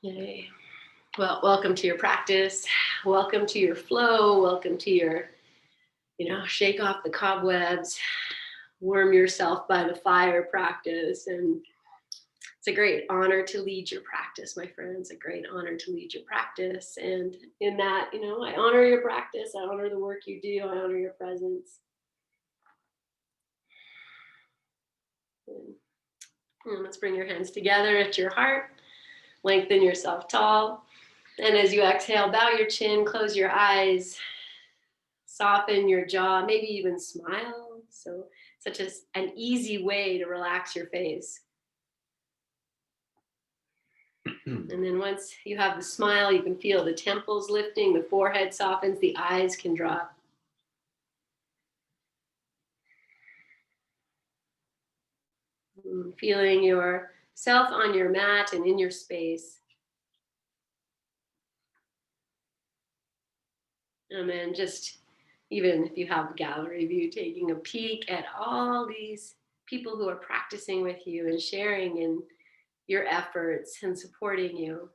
Yay. Well, welcome to your practice. Welcome to your flow. Welcome to your, shake off the cobwebs, warm yourself by the fire practice. And it's a great honor to lead your practice, my friends. A great honor to lead your practice. And in that, I honor your practice. I honor the work you do. I honor your presence. And let's bring your hands together at your heart. Lengthen yourself tall. And as you exhale, bow your chin, close your eyes, soften your jaw, maybe even smile. So such an easy way to relax your face. And then once you have the smile, you can feel the temples lifting, the forehead softens, the eyes can drop. Feeling yourself on your mat and in your space. And then just, even if you have gallery view, taking a peek at all these people who are practicing with you and sharing in your efforts and supporting you.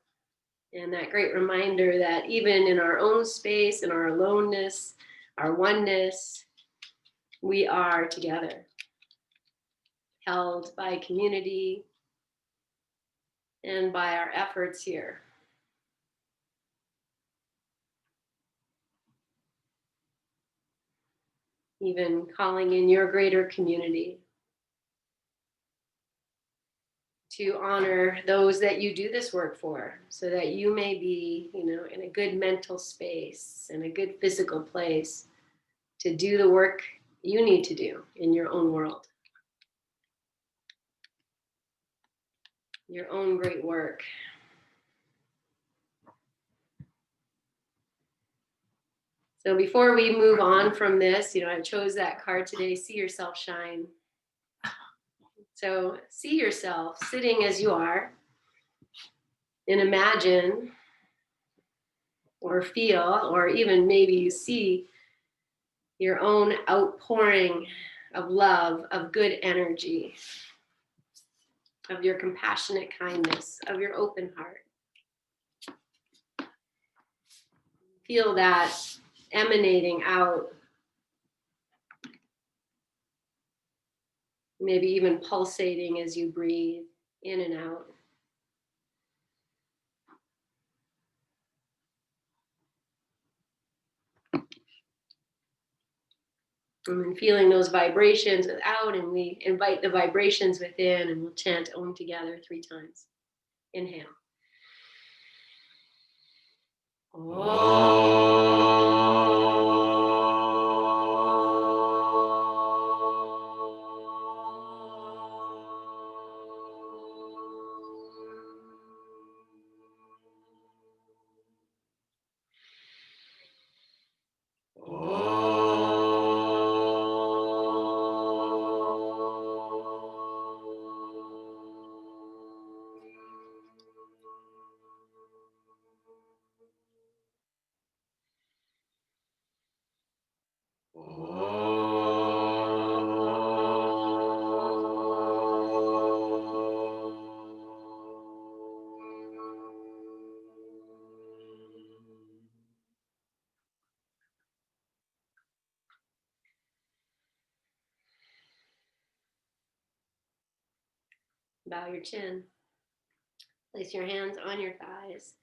And that great reminder that even in our own space, in our aloneness, our oneness, we are together, held by community and by our efforts here. Even calling in your greater community to honor those that you do this work for, so that you may be, in a good mental space and a good physical place to do the work you need to do in your own world, your own great work. So before we move on from this, I chose that card today, See Yourself Shine. So see yourself sitting as you are, and imagine or feel, or even maybe you see your own outpouring of love, of good energy, of your compassionate kindness, of your open heart. Feel that emanating out, maybe even pulsating as you breathe in and out. And then feeling those vibrations without, and we invite the vibrations within, and we'll chant Om together 3 times. Inhale. Bow your chin. Place your hands on your thighs.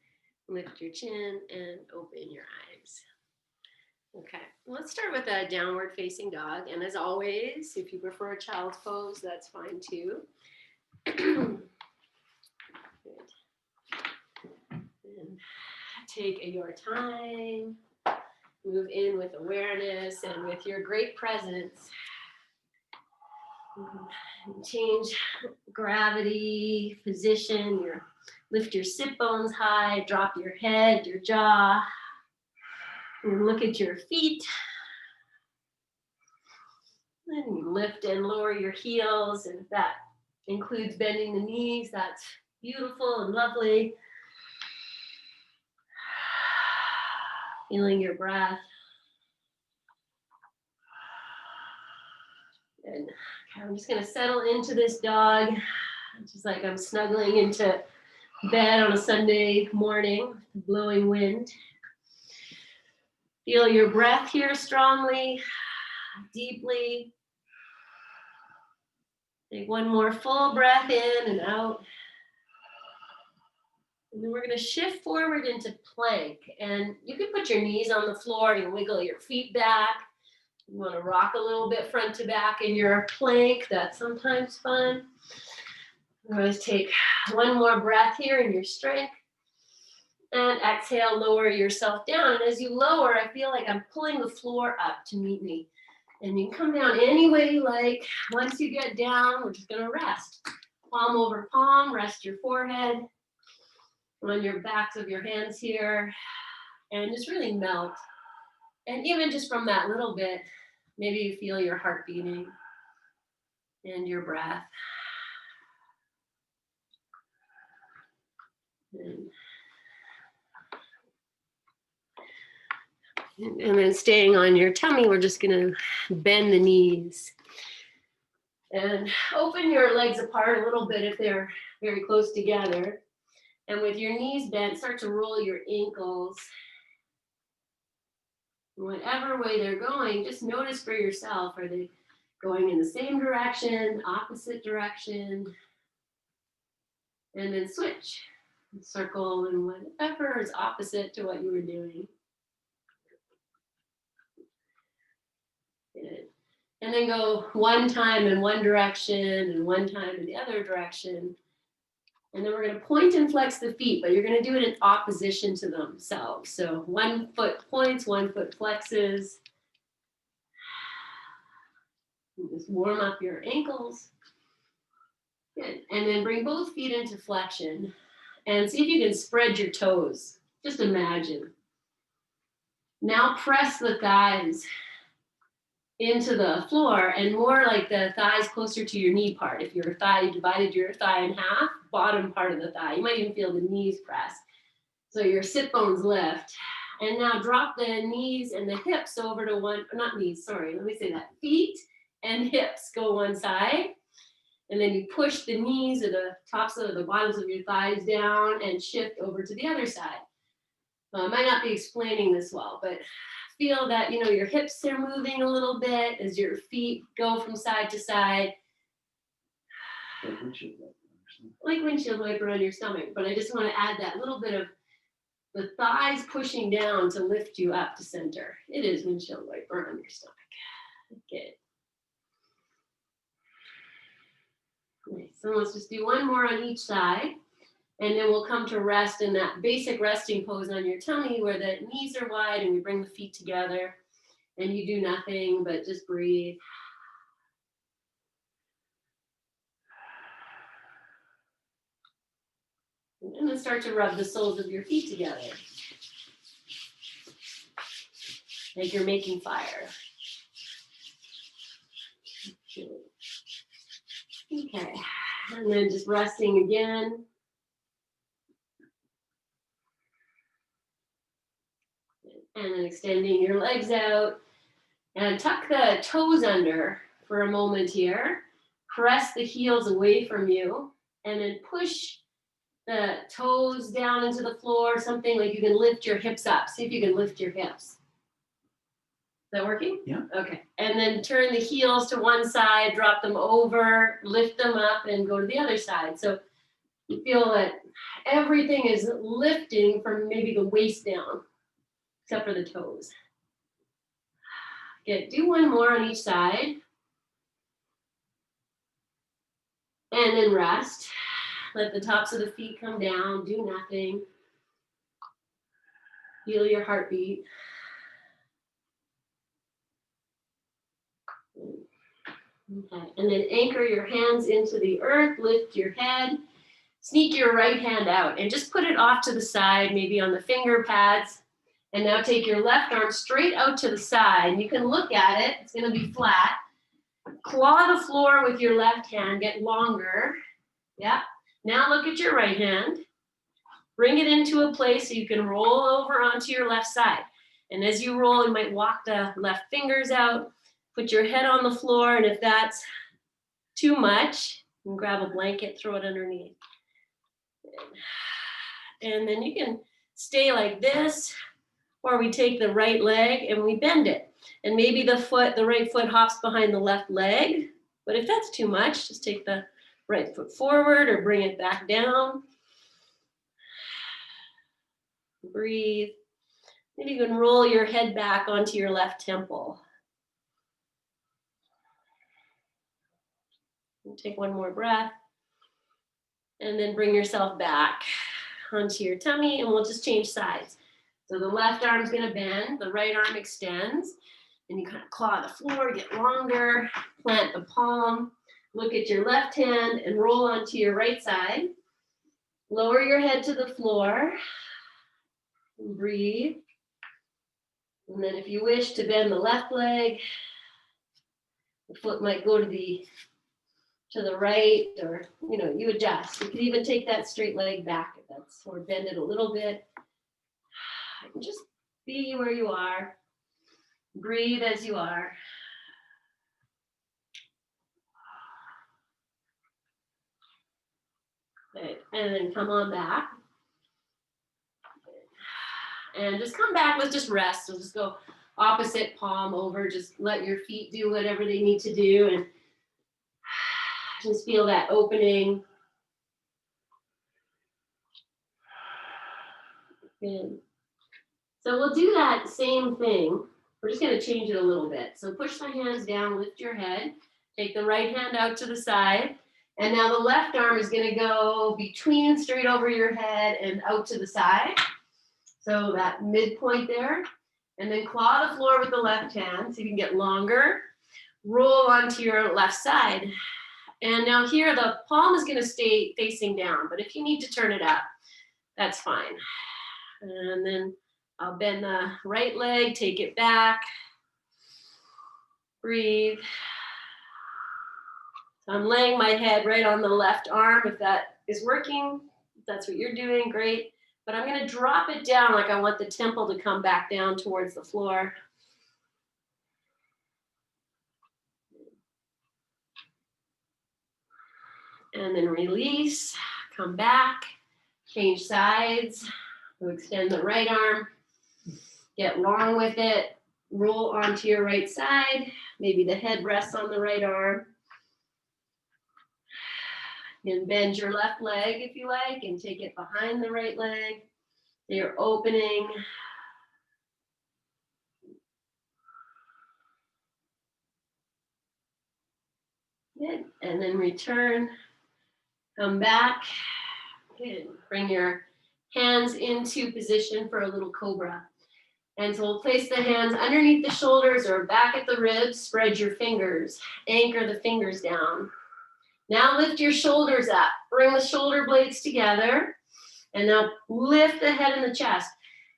Lift your chin and open your eyes. Okay, let's start with a downward facing dog. And as always, if you prefer a child's pose, that's fine too. Good. And take your time. Move in with awareness and with your great presence. Change gravity, position, lift your sit bones high, drop your head, your jaw, and look at your feet. Then you lift and lower your heels, and if that includes bending the knees, that's beautiful and lovely. Feeling your breath. And I'm just going to settle into this dog, just like I'm snuggling into bed on a Sunday morning, blowing wind. Feel your breath here strongly, deeply. Take one more full breath in and out. And then we're going to shift forward into plank. And you can put your knees on the floor and wiggle your feet back. You want to rock a little bit front to back in your plank. That's sometimes fun. Always take one more breath here in your strength. And exhale, lower yourself down. And as you lower, I feel like I'm pulling the floor up to meet me. And you can come down any way you like. Once you get down, we're just going to rest. Palm over palm, rest your forehead on your backs of your hands here. And just really melt. And even just from that little bit, maybe you feel your heart beating and your breath. And then staying on your tummy, we're just gonna bend the knees. And open your legs apart a little bit if they're very close together. And with your knees bent, start to roll your ankles. Whatever way they're going, just notice for yourself, are they going in the same direction, opposite direction? And then switch, circle, and whatever is opposite to what you were doing. Good. And then go one time in one direction and one time in the other direction. And then we're going to point and flex the feet, but you're going to do it in opposition to themselves. So 1 foot points, 1 foot flexes. And just warm up your ankles. Good. And then bring both feet into flexion. And see if you can spread your toes. Just imagine. Now press the thighs into the floor and more like the thighs closer to your knee part. If your thigh, you divided your thigh in half, bottom part of the thigh. You might even feel the knees press. So your sit bones lift. And now drop the knees and the hips over to one, not knees, sorry, let me say that. Feet and hips go one side. And then you push the knees or the tops of the bottoms of your thighs down and shift over to the other side. I might not be explaining this well, but feel that, you know, your hips are moving a little bit as your feet go from side to side. Like windshield wiper on your stomach. But I just want to add that little bit of the thighs pushing down to lift you up to center. It is windshield wiper on your stomach. Good. Okay, so let's just do one more on each side. And then we'll come to rest in that basic resting pose on your tummy where the knees are wide and we bring the feet together and you do nothing but just breathe. And then start to rub the soles of your feet together. Like you're making fire. Okay, and then just resting again. And then extending your legs out and tuck the toes under for a moment here. Press the heels away from you and then push the toes down into the floor, something like you can lift your hips up. See if you can lift your hips. Is that working? Yeah. Okay. And then turn the heels to one side, drop them over, lift them up, and go to the other side. So you feel that everything is lifting from maybe the waist down, except for the toes. Good. Do one more on each side. And then rest. Let the tops of the feet come down. Do nothing. Feel your heartbeat. Okay. And then anchor your hands into the earth. Lift your head. Sneak your right hand out and just put it off to the side, maybe on the finger pads. And now take your left arm straight out to the side. You can look at it. It's going to be flat. Claw the floor with your left hand. Get longer. Yeah. Now look at your right hand. Bring it into a place so you can roll over onto your left side. And as you roll, you might walk the left fingers out. Put your head on the floor. And if that's too much, you can grab a blanket, throw it underneath. And then you can stay like this, or we take the right leg and we bend it. And maybe the right foot hops behind the left leg. But if that's too much, just take the right foot forward or bring it back down. Breathe. Maybe you can roll your head back onto your left temple. And take one more breath. And then bring yourself back onto your tummy, and we'll just change sides. So the left arm's gonna bend, the right arm extends, and you kind of claw the floor, get longer, plant the palm, look at your left hand and roll onto your right side. Lower your head to the floor, and breathe. And then if you wish to bend the left leg, the foot might go to the right, or you adjust. You could even take that straight leg back if that's, or bend it a little bit. Just be where you are. Breathe as you are. Good. And then come on back. And just come back with just rest. So just go opposite palm over. Just let your feet do whatever they need to do. And just feel that opening. Good. So we'll do that same thing. We're just going to change it a little bit. So push the hands down, lift your head. Take the right hand out to the side. And now the left arm is going to go between, straight over your head and out to the side. So that midpoint there. And then claw the floor with the left hand so you can get longer. Roll onto your left side. And now here the palm is going to stay facing down. But if you need to turn it up, that's fine. And then I'll bend the right leg, take it back. Breathe. So I'm laying my head right on the left arm. If that is working, if that's what you're doing, great. But I'm going to drop it down like I want the temple to come back down towards the floor. And then release, come back, change sides. We'll extend the right arm, get long with it, roll onto your right side. Maybe the head rests on the right arm. And bend your left leg if you like and take it behind the right leg. So you're opening. Good. And then return. Come back. Good. Bring your hands into position for a little cobra. And so we'll place the hands underneath the shoulders or back at the ribs. Spread your fingers. Anchor the fingers down. Now lift your shoulders up. Bring the shoulder blades together. And now lift the head and the chest.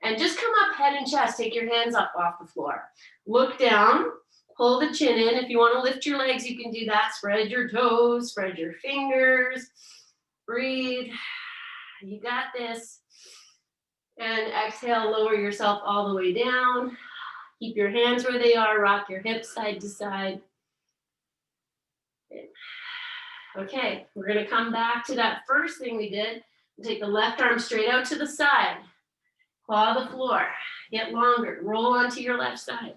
And just come up head and chest. Take your hands up off the floor. Look down. Pull the chin in. If you want to lift your legs, you can do that. Spread your toes. Spread your fingers. Breathe. You got this. And exhale, lower yourself all the way down. Keep your hands where they are. Rock your hips side to side. Okay, we're going to come back to that first thing we did. Take the left arm straight out to the side. Claw the floor. Get longer. Roll onto your left side.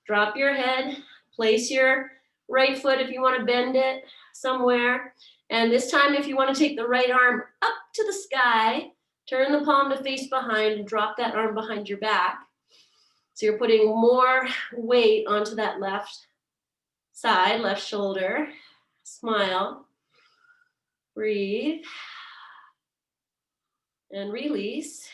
Drop your head. Place your right foot if you want to bend it somewhere. And this time, if you want to take the right arm up to the sky, turn the palm to face behind and drop that arm behind your back. So you're putting more weight onto that left side, left shoulder. Smile. Breathe. And release.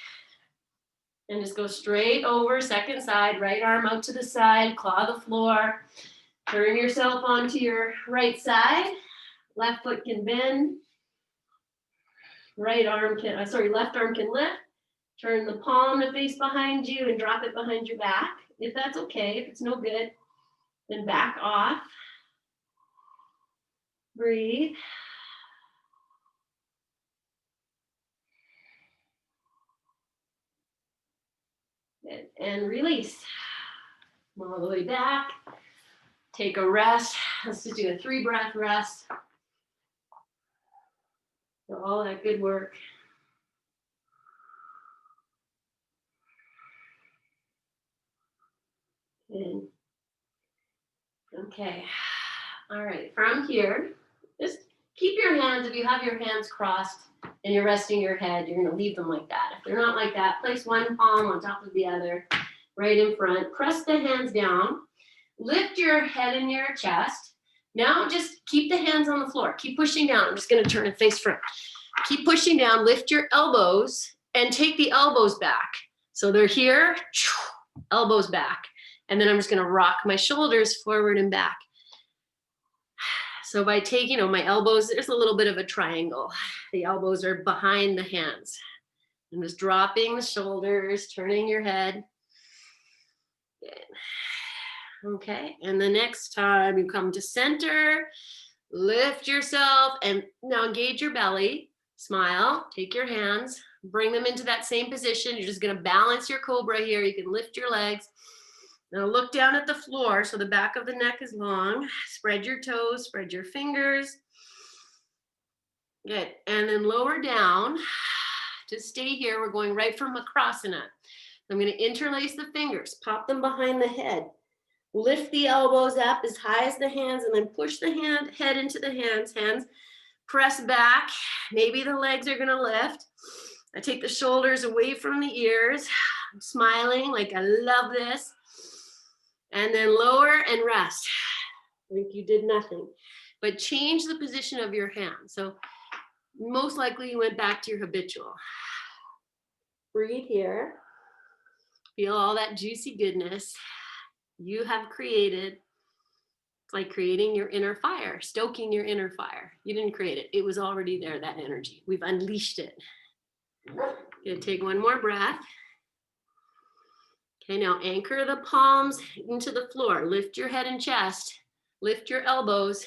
And just go straight over, second side, right arm out to the side, claw the floor. Turn yourself onto your right side. Left foot can bend. Left arm can lift. Turn the palm to face behind you and drop it behind your back. If that's okay, if it's no good, then back off. Breathe. Good. And release. All the way back. Take a rest. Let's just do a 3-breath rest. for all that good work. Good. Okay. All right. From here, just keep your hands, if you have your hands crossed and you're resting your head, you're going to leave them like that. If they're not like that, place one palm on top of the other, right in front. Press the hands down. Lift your head in your chest. Now just keep the hands on the floor. Keep pushing down. I'm just going to turn it face front. Keep pushing down. Lift your elbows and take the elbows back. So they're here, elbows back. And then I'm just going to rock my shoulders forward and back. So by taking, my elbows, there's a little bit of a triangle. The elbows are behind the hands. I'm just dropping the shoulders, turning your head. Good. Okay, and the next time you come to center, lift yourself, and now engage your belly. Smile, take your hands, bring them into that same position. You're just going to balance your cobra here. You can lift your legs. Now look down at the floor so the back of the neck is long. Spread your toes, spread your fingers. Good. And then lower down. To stay here, we're going right from Makrasana. I'm going to interlace the fingers, pop them behind the head. Lift the elbows up as high as the hands and then push the head into the hands. Hands press back. Maybe the legs are going to lift. I take the shoulders away from the ears. I'm smiling like I love this. And then lower and rest. Like you did nothing. But change the position of your hand. So most likely you went back to your habitual. Breathe here. Feel all that juicy goodness you have created. It's like creating your inner fire, stoking your inner fire. You didn't create it. It was already there, that energy. We've unleashed it. Good. Take one more breath. Okay, now anchor the palms into the floor. Lift your head and chest. Lift your elbows.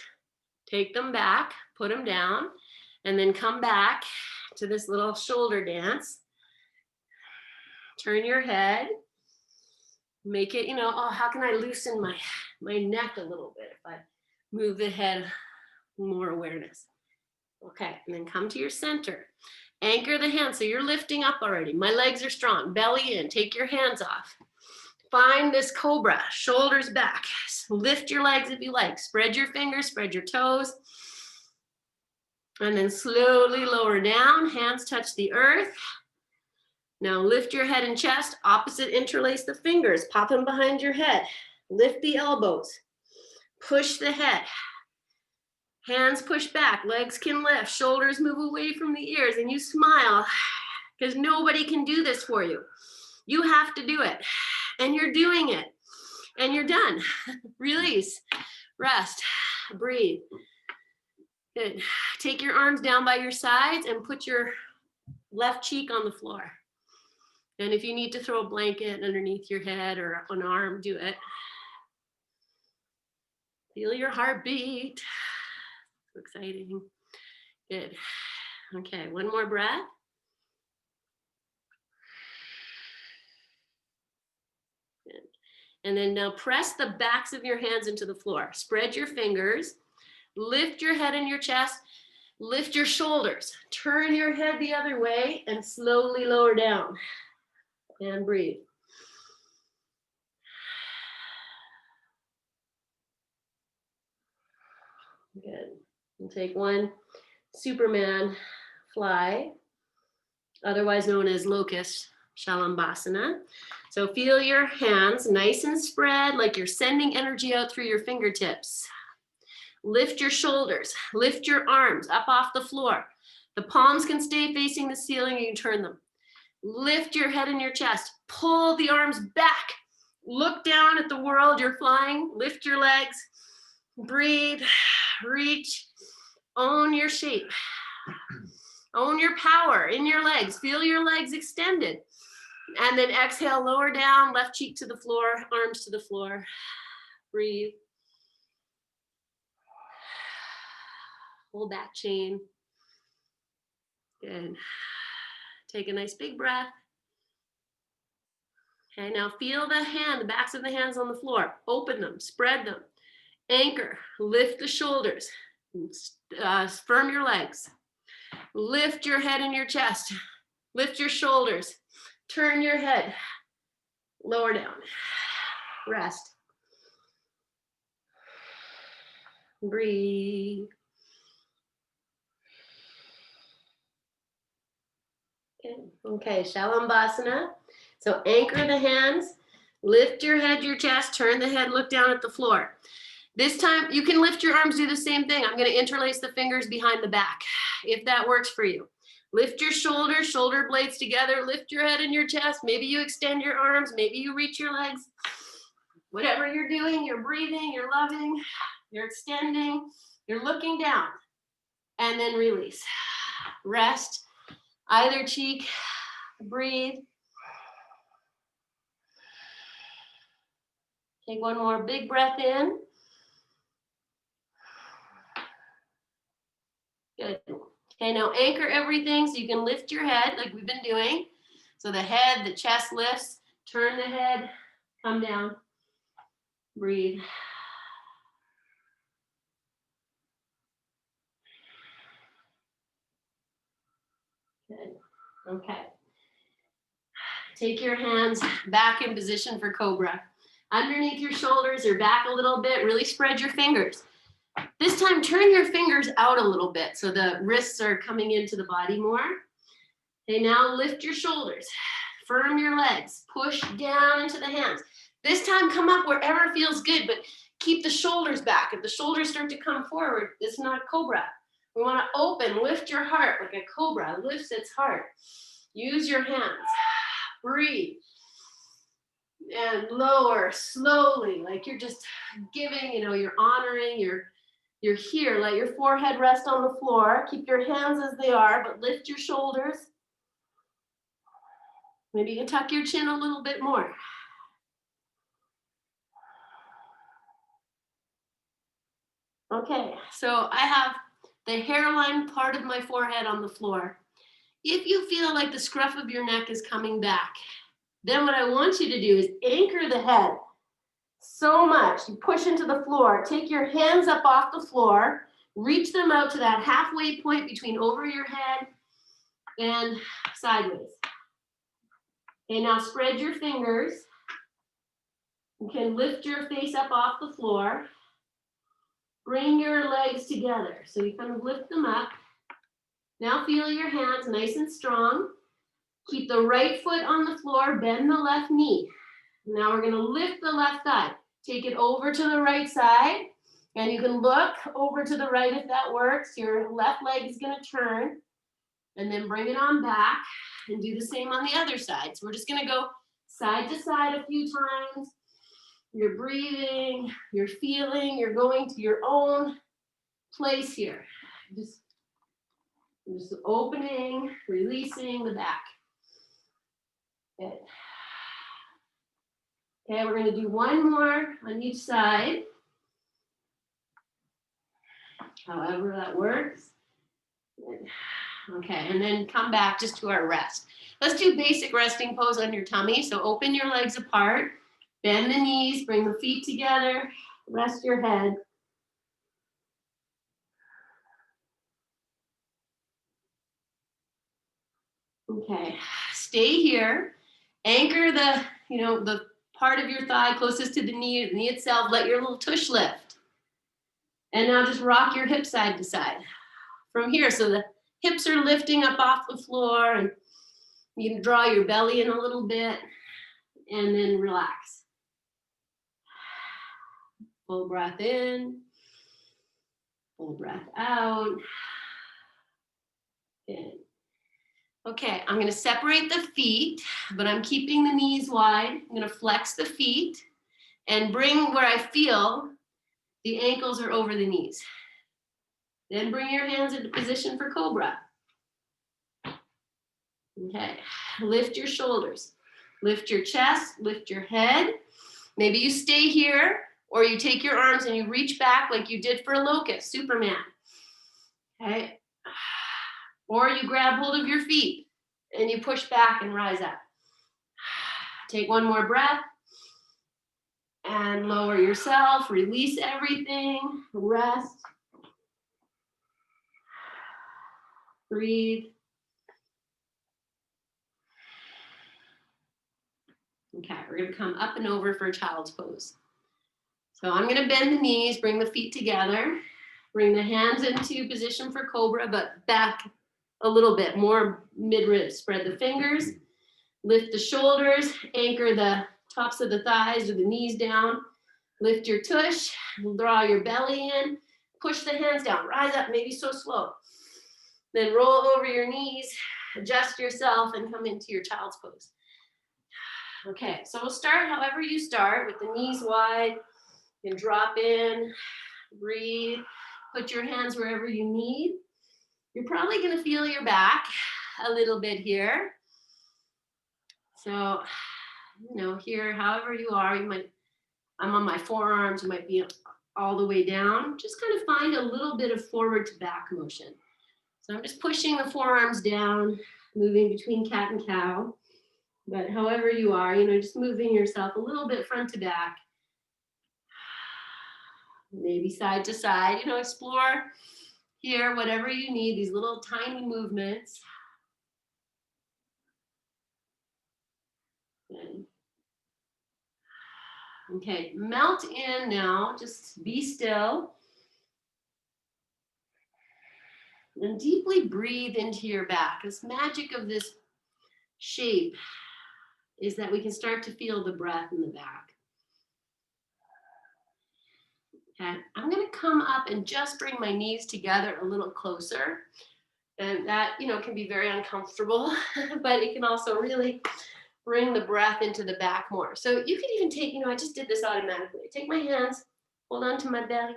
Take them back. Put them down. And then come back to this little shoulder dance. Turn your head. Make it, how can I loosen my neck a little bit if I move the head, more awareness. Okay, and then come to your center. Anchor the hands, so you're lifting up already. My legs are strong, belly in, take your hands off. Find this cobra, shoulders back. Lift your legs if you like. Spread your fingers, spread your toes. And then slowly lower down, hands touch the earth. Now lift your head and chest, opposite interlace the fingers, pop them behind your head. Lift the elbows, push the head. Hands push back, legs can lift, shoulders move away from the ears, and you smile because nobody can do this for you. You have to do it, and you're doing it, and you're done. Release, rest, breathe. Good. Take your arms down by your sides and put your left cheek on the floor. And if you need to throw a blanket underneath your head or an arm, do it. Feel your heartbeat. So exciting. Good. Okay, one more breath. Good. And then now press the backs of your hands into the floor. Spread your fingers. Lift your head and your chest. Lift your shoulders. Turn your head the other way and slowly lower down. And breathe. Good. And take one Superman fly, otherwise known as locust shalambhasana. So feel your hands nice and spread, like you're sending energy out through your fingertips. Lift your shoulders, lift your arms up off the floor. The palms can stay facing the ceiling, you can turn them. Lift your head and your chest, pull the arms back, look down at the world you're flying, lift your legs, breathe, reach, own your shape, own your power in your legs, feel your legs extended. And then exhale, lower down, left cheek to the floor, arms to the floor, breathe. Hold that chain. Good. Take a nice big breath. Okay, now feel the backs of the hands on the floor. Open them, spread them. Anchor, lift the shoulders. Firm your legs. Lift your head and your chest. Lift your shoulders. Turn your head. Lower down. Rest. Breathe. Okay, Shalambhasana. So anchor the hands, lift your head, your chest, turn the head, look down at the floor. This time you can lift your arms, do the same thing. I'm going to interlace the fingers behind the back, if that works for you. Lift your shoulders, shoulder blades together, lift your head and your chest. Maybe you extend your arms, maybe you reach your legs. Whatever you're doing, you're breathing, you're loving, you're extending, you're looking down, and then release. Rest, either cheek, breathe. Take one more big breath in. Good. Okay, now anchor everything so you can lift your head like we've been doing. So the head, the chest lifts, turn the head, come down, breathe. Good. Okay. Take your hands back in position for cobra. Underneath your shoulders or back a little bit, really spread your fingers. This time, turn your fingers out a little bit so the wrists are coming into the body more. Okay, now lift your shoulders, firm your legs, push down into the hands. This time, come up wherever feels good, but keep the shoulders back. If the shoulders start to come forward, it's not a cobra. We want to open, lift your heart like a cobra lifts its heart. Use your hands. Breathe. And lower slowly, like you're just giving, you're honoring, you're here. Let your forehead rest on the floor. Keep your hands as they are, but lift your shoulders. Maybe you can tuck your chin a little bit more. Okay, so I have the hairline part of my forehead on the floor. If you feel like the scruff of your neck is coming back, then what I want you to do is anchor the head so much. You push into the floor. Take your hands up off the floor. Reach them out to that halfway point between over your head and sideways. Okay, now spread your fingers. You can lift your face up off the floor. Bring your legs together. So you kind of lift them up. Now feel your hands nice and strong. Keep the right foot on the floor, bend the left knee. Now we're going to lift the left thigh. Take it over to the right side, and you can look over to the right if that works. Your left leg is going to turn, and then bring it on back, and do the same on the other side. So we're just going to go side to side a few times. You're breathing, you're feeling, you're going to your own place here. Just opening, releasing the back. Good. Okay, we're going to do one more on each side. However that works. Good. Okay, and then come back just to our rest. Let's do basic resting pose on your tummy. So open your legs apart, bend the knees, bring the feet together, rest your head. Okay, stay here. Anchor the, the part of your thigh closest to the knee itself. Let your little tush lift. And now just rock your hips side to side. From here, so the hips are lifting up off the floor, and you can draw your belly in a little bit, and then relax. Full breath in, full breath out. Good. Okay, I'm going to separate the feet, but I'm keeping the knees wide. I'm going to flex the feet and bring where I feel the ankles are over the knees. Then bring your hands into position for cobra. Okay, lift your shoulders, lift your chest, lift your head. Maybe you stay here, or you take your arms and you reach back like you did for a locust, Superman. Okay, or you grab hold of your feet and you push back and rise up. Take one more breath and lower yourself, release everything, rest. Breathe. Okay, we're gonna come up and over for a child's pose. So I'm gonna bend the knees, bring the feet together, bring the hands into position for cobra, but back a little bit, more mid-rib. Spread the fingers, lift the shoulders, anchor the tops of the thighs or the knees down, lift your tush, draw your belly in, push the hands down, rise up, maybe so slow. Then roll over your knees, adjust yourself, and come into your child's pose. Okay, so we'll start however you start, with the knees wide. You can drop in, breathe, put your hands wherever you need. You're probably gonna feel your back a little bit here. So, here, however you are, I'm on my forearms, you might be all the way down. Just kind of find a little bit of forward to back motion. So I'm just pushing the forearms down, moving between cat and cow. But however you are, just moving yourself a little bit front to back. Maybe side to side, explore here, whatever you need, these little tiny movements. Good. Okay, melt in now, just be still. And deeply breathe into your back. This magic of this shape is that we can start to feel the breath in the back. Okay, I'm gonna come up and just bring my knees together a little closer. And that, can be very uncomfortable, but it can also really bring the breath into the back more. So you can even take, I just did this automatically. Take my hands, hold on to my belly,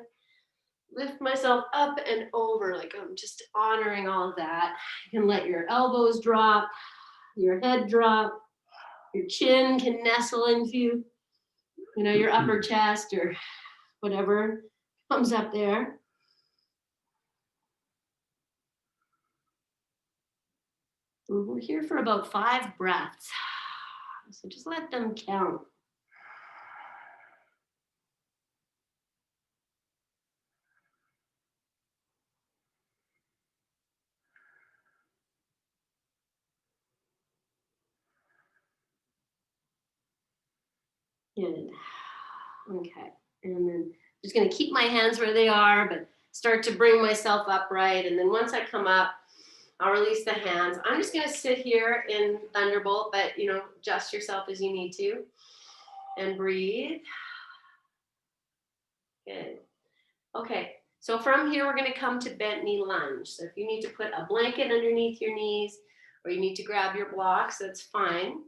lift myself up and over, like I'm just honoring all of that. You can let your elbows drop, your head drop, your chin can nestle into, your upper chest or whatever comes up there. And we're here for about 5 breaths. So just let them count. Good. Okay. And then just going to keep my hands where they are, but start to bring myself upright. And then once I come up, I'll release the hands. I'm just going to sit here in Thunderbolt, but adjust yourself as you need to. And breathe. Good. Okay. So from here, we're going to come to bent knee lunge. So if you need to put a blanket underneath your knees, or you need to grab your blocks, that's fine.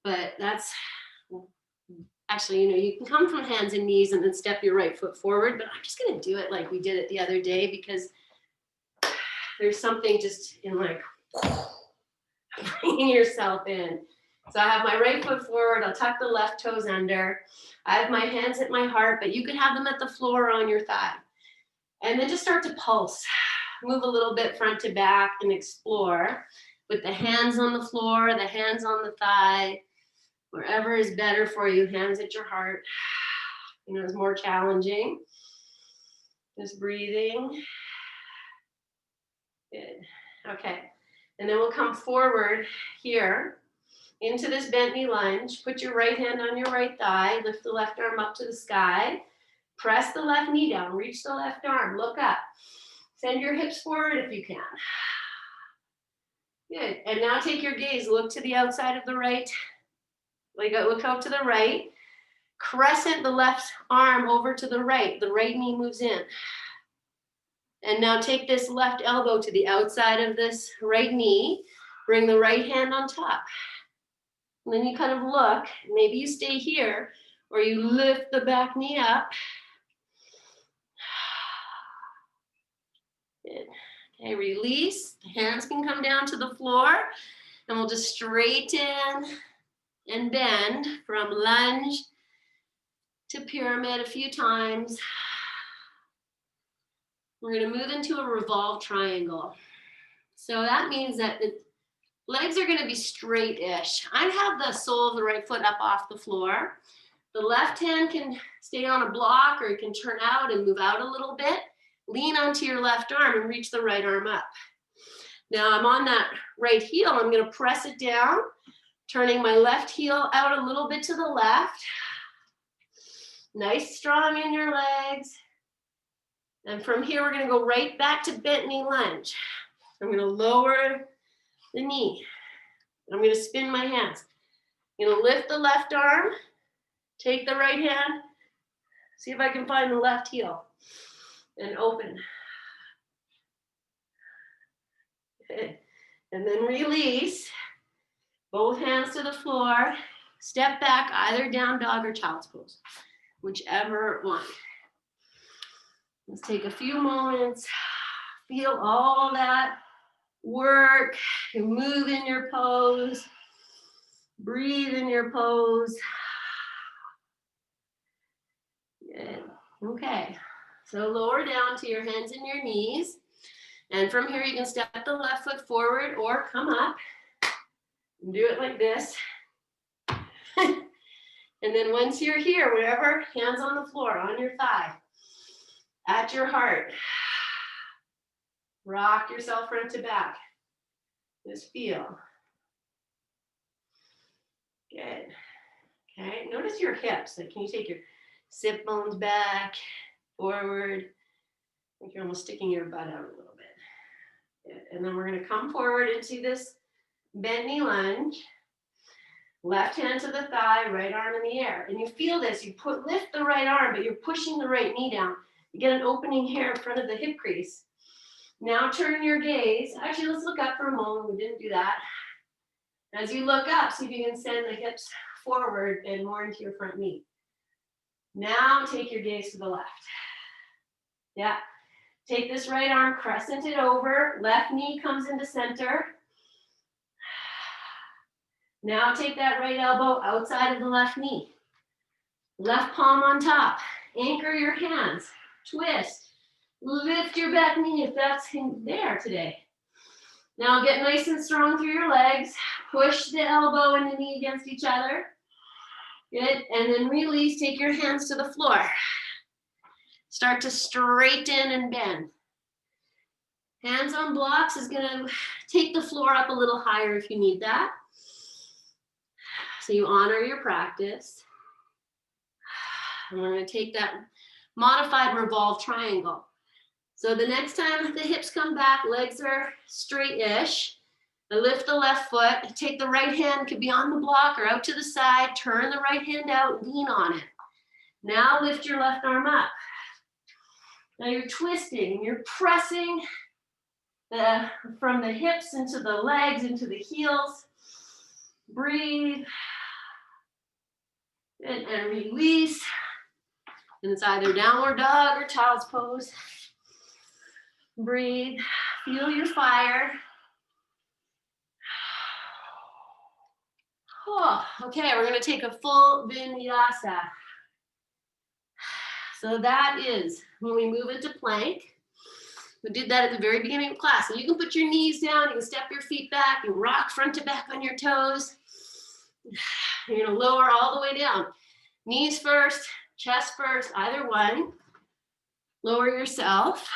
But that's actually, you can come from hands and knees and then step your right foot forward, but I'm just going to do it like we did it the other day, because there's something just in like bringing yourself in. So I have my right foot forward. I'll tuck the left toes under. I have my hands at my heart, but you could have them at the floor or on your thigh. And then just start to pulse. Move a little bit front to back and explore with the hands on the floor, the hands on the thigh, wherever is better for you. Hands at your heart, is more challenging. Just breathing. Good. Okay. And then we'll come forward here into this bent knee lunge. Put your right hand on your right thigh. Lift the left arm up to the sky. Press the left knee down. Reach the left arm. Look up. Send your hips forward if you can. Good. And now take your gaze. Look to the outside of the right. Look out to the right. Crescent the left arm over to the right. The right knee moves in. And now take this left elbow to the outside of this right knee. Bring the right hand on top. And then you kind of look. Maybe you stay here, or you lift the back knee up. Good. Okay, release. The hands can come down to the floor. And we'll just straighten and bend from lunge to pyramid a few times. We're going to move into a revolved triangle. So that means that the legs are going to be straight-ish. I have the sole of the right foot up off the floor. The left hand can stay on a block, or it can turn out and move out a little bit. Lean onto your left arm and reach the right arm up. Now I'm on that right heel. I'm going to press it down, turning my left heel out a little bit to the left. Nice, strong in your legs. And from here, we're going to go right back to bent knee lunge. I'm going to lower the knee. I'm going to spin my hands. I'm going to lift the left arm, take the right hand, see if I can find the left heel, and open. Good. And then release. Both hands to the floor. Step back, either down dog or child's pose, whichever one. Let's take a few moments. Feel all that work. You move in your pose. Breathe in your pose. Good. Okay. So lower down to your hands and your knees. And from here, you can step the left foot forward or come up. And do it like this. And then once you're here, wherever, hands on the floor, on your thigh, at your heart, rock yourself front to back. Just feel. Good. Okay, notice your hips. Like, can you take your sit bones back, forward? I think you're almost sticking your butt out a little bit. Good. And then we're going to come forward into this bent knee lunge. Left hand to the thigh, right arm in the air. And you feel this, you lift the right arm, but you're pushing the right knee down. You get an opening here in front of the hip crease. Now turn your gaze. Actually, let's look up for a moment. We didn't do that. As you look up, see if you can send the hips forward and more into your front knee. Now take your gaze to the left. Yeah. Take this right arm, crescent it over. Left knee comes into center. Now take that right elbow outside of the left knee. Left palm on top. Anchor your hands. Twist. Lift your back knee if that's in there today. Now get nice and strong through your legs. Push the elbow and the knee against each other. Good. And then release. Take your hands to the floor. Start to straighten and bend. Hands on blocks is going to take the floor up a little higher if you need that. So you honor your practice. And we're going to take that modified revolve triangle. So the next time the hips come back, legs are straight-ish. I lift the left foot, take the right hand, could be on the block or out to the side, turn the right hand out, lean on it. Now lift your left arm up. Now you're twisting, you're pressing from the hips into the legs, into the heels. Breathe. And release. And it's either downward dog or child's pose. Breathe. Feel your fire. Oh, okay, we're going to take a full vinyasa. So that is when we move into plank. We did that at the very beginning of class. So you can put your knees down, you can step your feet back, and rock front to back on your toes. You're going to lower all the way down. Knees first, chest first, either one. Lower yourself.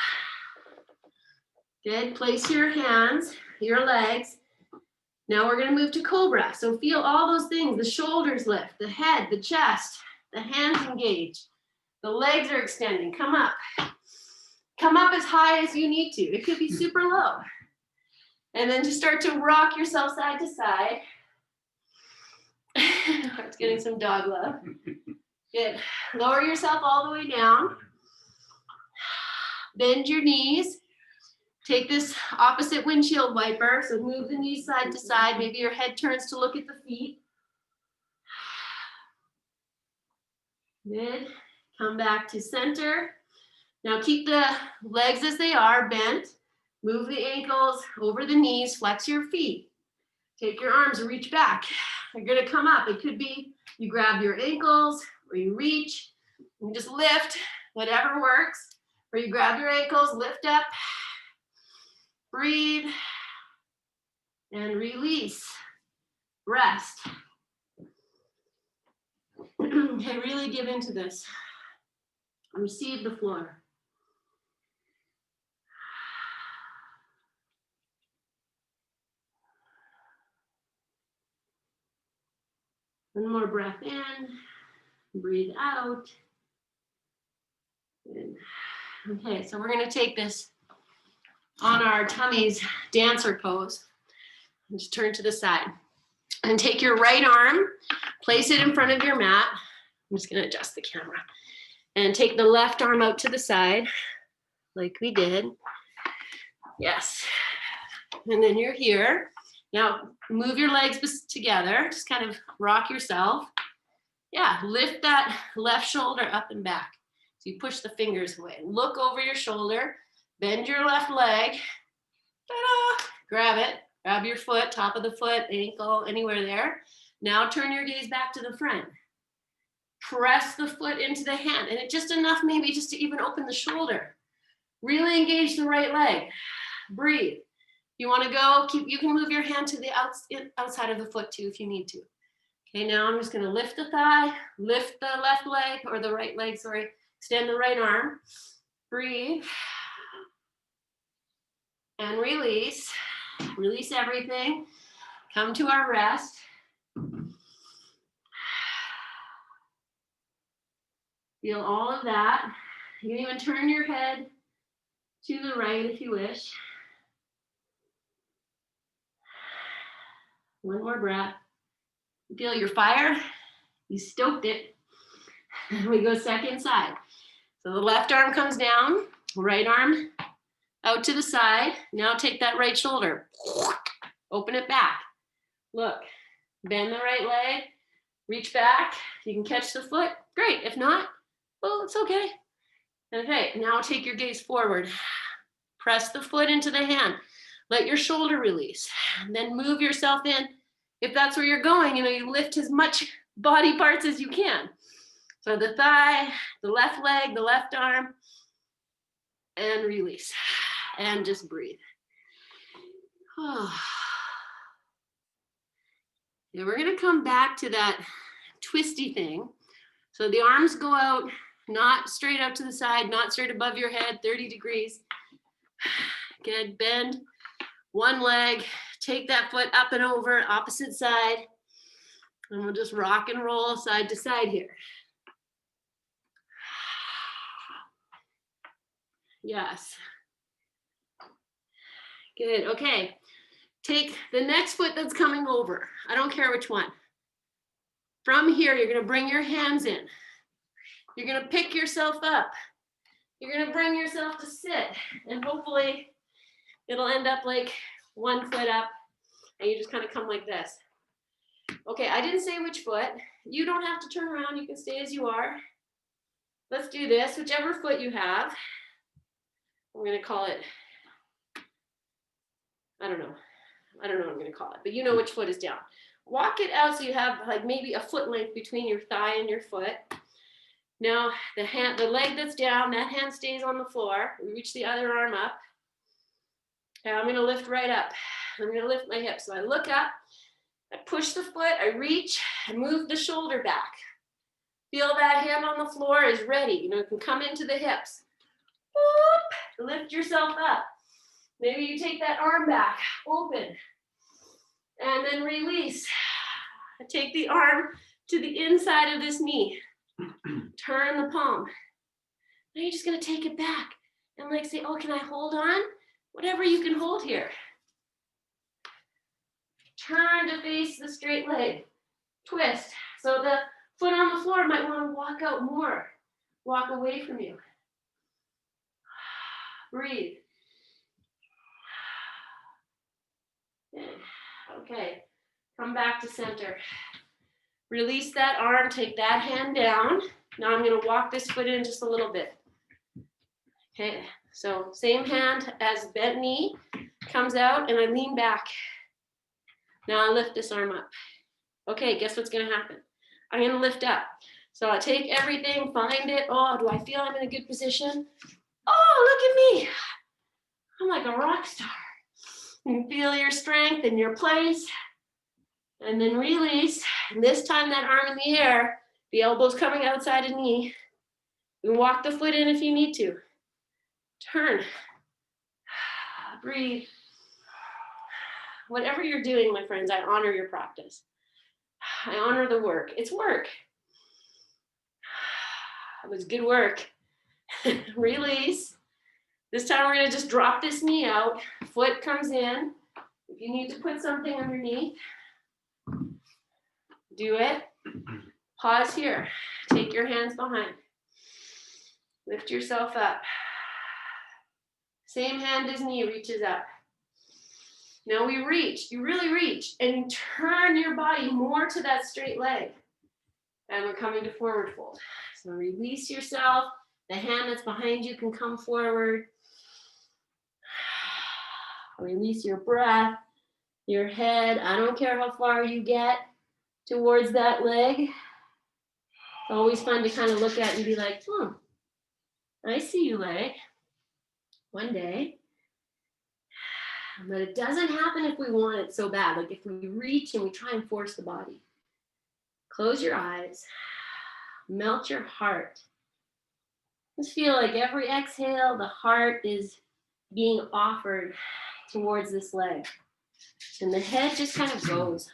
Good. Place your hands, your legs. Now we're going to move to cobra. So feel all those things. The shoulders lift, the head, the chest, the hands engage. The legs are extending. Come up. Come up as high as you need to. It could be super low. And then just start to rock yourself side to side. It's getting some dog love. Good. Lower yourself all the way down. Bend your knees. Take this opposite windshield wiper. So move the knees side to side. Maybe your head turns to look at the feet. Good. Come back to center. Now keep the legs as they are, bent. Move the ankles over the knees. Flex your feet. Take your arms and reach back. You're going to come up. It could be you grab your ankles or you reach. You just lift, whatever works. Or you grab your ankles, lift up. Breathe and release. Rest. Okay, really give into this. Receive the floor. One more breath in, breathe out. Good. Okay, so we're gonna take this on our tummies dancer pose. Just turn to the side and take your right arm, place it in front of your mat. I'm just gonna adjust the camera and take the left arm out to the side like we did. Yes. And then you're here. Now move your legs together, just kind of rock yourself. Yeah, lift that left shoulder up and back. So you push the fingers away. Look over your shoulder, bend your left leg. Ta-da! Grab it, grab your foot, top of the foot, ankle, anywhere there. Now turn your gaze back to the front. Press the foot into the hand, and it's just enough maybe just to even open the shoulder. Really engage the right leg. Breathe. You want to go, you can move your hand to the outside of the foot too if you need to. Okay, now I'm just going to lift the thigh, lift the left leg, or the right leg, sorry. Extend the right arm. Breathe. And release. Release everything. Come to our rest. Feel all of that. You can even turn your head to the right if you wish. One more breath. Feel your fire. You stoked it. We go second side. So the left arm comes down, right arm out to the side. Now take that right shoulder. Open it back. Look, bend the right leg, reach back. You can catch the foot. Great. If not, well, it's okay. Okay, now take your gaze forward. Press the foot into the hand. Let your shoulder release. And then move yourself in. If that's where you're going, you lift as much body parts as you can. So the thigh, the left leg, the left arm, and release. And just breathe. Yeah, we're gonna come back to that twisty thing. So the arms go out, not straight out to the side, not straight above your head, 30 degrees. Good, bend one leg, take that foot up and over, opposite side. And we'll just rock and roll side to side here. Yes. Good, okay. Take the next foot that's coming over. I don't care which one. From here, you're gonna bring your hands in. You're gonna pick yourself up. You're gonna bring yourself to sit, and hopefully it'll end up like one foot up, and you just kind of come like this. Okay, I didn't say which foot. You don't have to turn around, you can stay as you are. Let's do this, whichever foot you have. I'm gonna call it, I don't know what I'm gonna call it, but you know which foot is down. Walk it out so you have like maybe a foot length between your thigh and your foot. Now the leg that's down, that hand stays on the floor. We reach the other arm up. Now I'm gonna lift right up. I'm gonna lift my hips. So I look up, I push the foot, I reach, I move the shoulder back. Feel that hand on the floor is ready. It can come into the hips. Whoop, lift yourself up. Maybe you take that arm back, open, and then release. Take the arm to the inside of this knee. Turn the palm. Now you're just gonna take it back and like say, oh, can I hold on? Whatever you can hold here. Turn to face the straight leg. Twist. So the foot on the floor might want to walk out more. Walk away from you. Breathe. Okay, come back to center. Release that arm, take that hand down. Now I'm gonna walk this foot in just a little bit. Okay, so same hand as bent knee, comes out and I lean back. Now I lift this arm up. Okay, guess what's gonna happen? I'm gonna lift up. So I take everything, find it. Oh, do I feel I'm in a good position? Oh, look at me. I'm like a rock star. You feel your strength in your place. And then release. And this time that arm in the air, the elbow's coming outside of knee. You can walk the foot in if you need to. Turn. Breathe. Whatever you're doing, my friends, I honor your practice. I honor the work. It's work. It was good work. Release. This time we're going to just drop this knee out. Foot comes in. If you need to put something underneath, do it. Pause here. Take your hands behind. Lift yourself up. Same hand as knee reaches up. Now we reach. You really reach. And turn your body more to that straight leg. And we're coming to forward fold. So release yourself. The hand that's behind you can come forward. Release your breath, your head. I don't care how far you get towards that leg. It's always fun to kind of look at and be like, I see you, leg. One day. But it doesn't happen if we want it so bad. Like if we reach and we try and force the body. Close your eyes. Melt your heart. Just feel like every exhale, the heart is being offered towards this leg. And the head just kind of goes.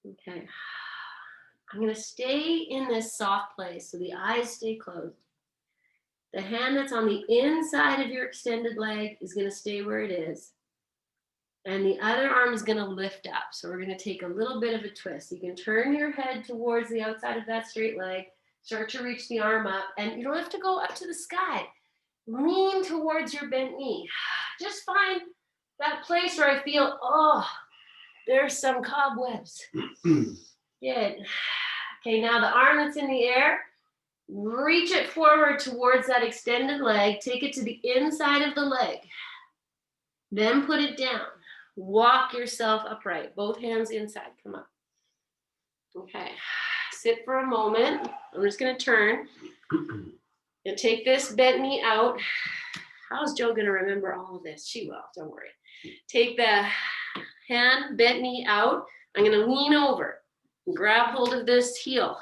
Okay. I'm going to stay in this soft place so the eyes stay closed. The hand that's on the inside of your extended leg is going to stay where it is. And the other arm is going to lift up. So we're going to take a little bit of a twist. You can turn your head towards the outside of that straight leg. Start to reach the arm up. And you don't have to go up to the sky. Lean towards your bent knee. Just find that place where I feel, there's some cobwebs. Good. Okay, now the arm that's in the air, reach it forward towards that extended leg. Take it to the inside of the leg. Then put it down. Walk yourself upright. Both hands inside. Come up. Okay. Sit for a moment. I'm just going to turn and take this bent knee out. How's Joe going to remember all of this? She will. Don't worry. Take the hand, bent knee out. I'm going to lean over. Grab hold of this heel.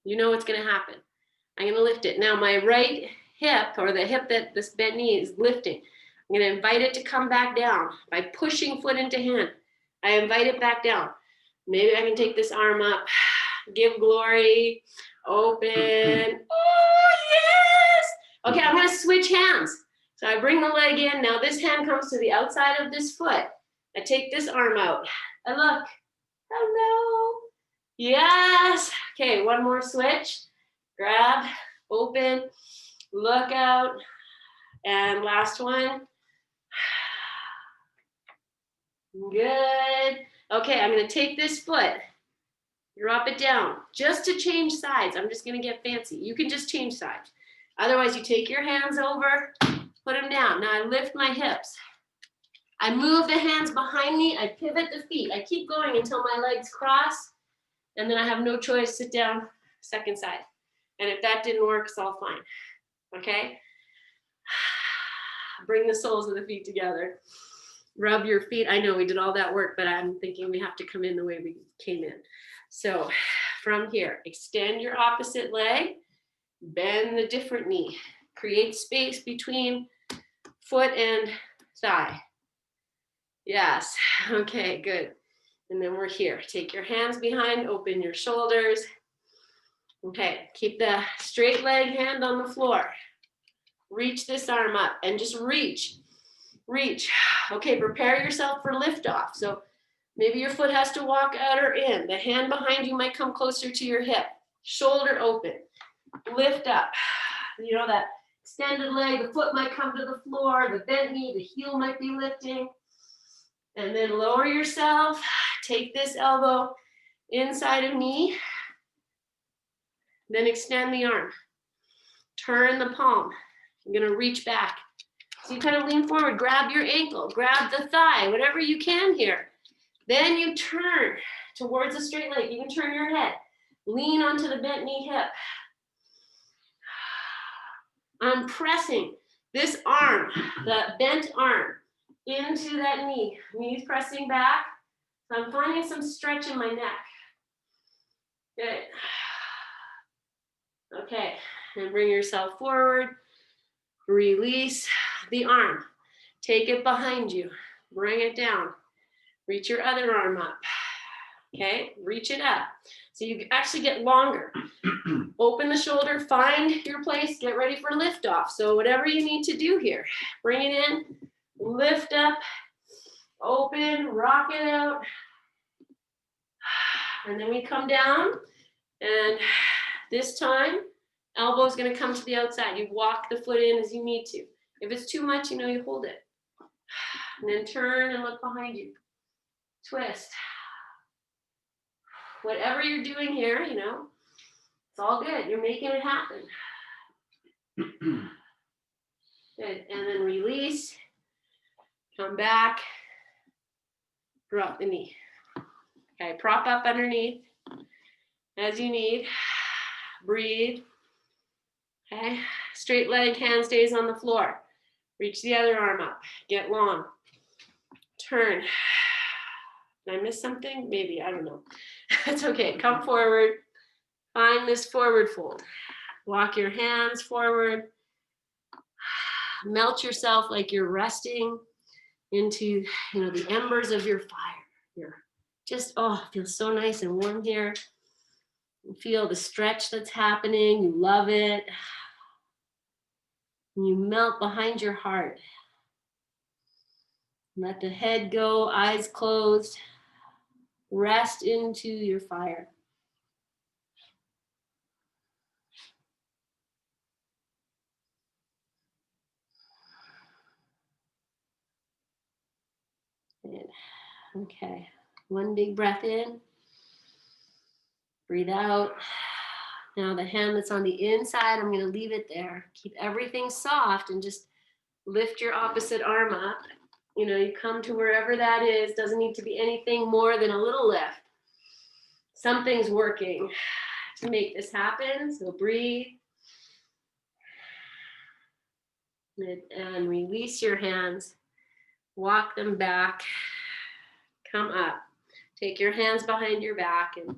You know what's going to happen. I'm going to lift it. Now my right hip, or the hip that this bent knee is lifting, I'm going to invite it to come back down by pushing foot into hand. I invite it back down. Maybe I can take this arm up. Give glory. Open. Oh, yes. Okay, I'm going to switch hands. So I bring the leg in. Now this hand comes to the outside of this foot. I take this arm out. I look. Hello. Yes. Okay, one more switch. Grab, open, look out. And last one. Good. Okay, I'm going to take this foot, drop it down, just to change sides. I'm just going to get fancy. You can just change sides. Otherwise, you take your hands over, put them down. Now I lift my hips. I move the hands behind me. I pivot the feet. I keep going until my legs cross. And then I have no choice, sit down, second side. And if that didn't work, it's all fine. Okay? Bring the soles of the feet together. Rub your feet. I know we did all that work, but I'm thinking we have to come in the way we came in. So from here, extend your opposite leg, bend the different knee. Create space between foot and thigh. Yes. Okay, good. And then we're here. Take your hands behind, open your shoulders. Okay, keep the straight leg hand on the floor. Reach this arm up and just reach. Reach. Okay, prepare yourself for liftoff. So maybe your foot has to walk out or in. The hand behind you might come closer to your hip. Shoulder open. Lift up. You know, that extended leg, the foot might come to the floor, the bent knee, the heel might be lifting. And then lower yourself. Take this elbow inside of knee. Then extend the arm. Turn the palm. You're going to reach back. So you kind of lean forward, grab your ankle, grab the thigh, whatever you can here. Then you turn towards the straight leg. You can turn your head. Lean onto the bent knee hip. I'm pressing this arm, the bent arm, into that knee. Knees pressing back. So I'm finding some stretch in my neck. Good. Okay, and bring yourself forward. Release the arm. Take it behind you. Bring it down. Reach your other arm up. Okay, reach it up. So you actually get longer. Open the shoulder, find your place, get ready for liftoff. So whatever you need to do here, bring it in, lift up, open, rock it out. And then we come down, and this time, elbow is going to come to the outside. You walk the foot in as you need to. If it's too much, you hold it. And then turn and look behind you. Twist. Whatever you're doing here, it's all good. You're making it happen. Good. And then release. Come back. Drop the knee. Okay, prop up underneath as you need. Breathe. Okay, straight leg, hand stays on the floor. Reach the other arm up. Get long. Turn. Did I miss something? Maybe, I don't know. It's okay. Come forward. Find this forward fold. Walk your hands forward. Melt yourself like you're resting into, the embers of your fire. You're just, feels so nice and warm here. You feel the stretch that's happening. You love it. And you melt behind your heart. Let the head go, eyes closed. Rest into your fire. Good. Okay, one big breath in. Breathe out. Now the hand that's on the inside, I'm going to leave it there. Keep everything soft and just lift your opposite arm up. You come to wherever that is. Doesn't need to be anything more than a little lift. Something's working to make this happen. So breathe. And release your hands. Walk them back. Come up. Take your hands behind your back and